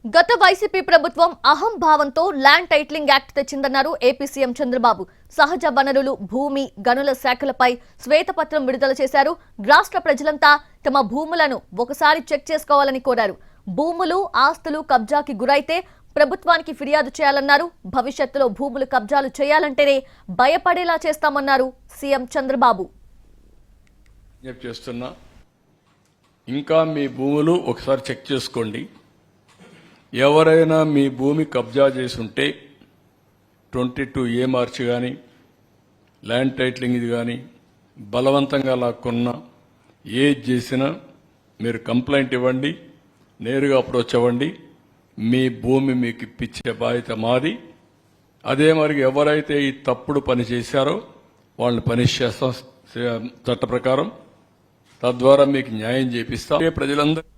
గత వైసీపీ ప్రభుత్వం అహంభావంతో ల్యాండ్ టైటిలింగ్ యాక్ట్ తెచ్చిందన్నారు ఏపీ సీఎం చంద్రబాబు. సహజ వనరులు, భూమి, గనుల శాఖలపై శ్వేతపత్రం విడుదల చేశారు. రాష్ట్ర ప్రజలంతా తమ భూములను ఒకసారి చెక్ చేసుకోవాలని కోరారు. భూములు, ఆస్తులు కబ్జాకి గురైతే ప్రభుత్వానికి ఫిర్యాదు చేయాలన్నారు. భవిష్యత్తులో భూములు కబ్జాలు చేయాలంటేనే భయపడేలా చేస్తామన్నారు సీఎం చంద్రబాబు. ఇంకా మీ భూములు ఒకసారి చెక్ చేసుకోండి. ఎవరైనా మీ భూమి కబ్జా చేసి ఉంటే 22A మార్చ్ కానీ ల్యాండ్ టైటిలింగ్ ఇది కానీ బలవంతంగా లాక్కున్నా ఏది చేసినా మీరు కంప్లైంట్ ఇవ్వండి, నేరుగా అప్రోచ్ అవ్వండి. మీ భూమి మీకు ఇప్పించే బాధ్యత మాది. అదే మరి ఎవరైతే ఈ తప్పుడు పని చేశారో వాళ్ళని పనిష్ చేస్తాం చట్ట ప్రకారం. తద్వారా మీకు న్యాయం చేపిస్తాం. ప్రజలందరూ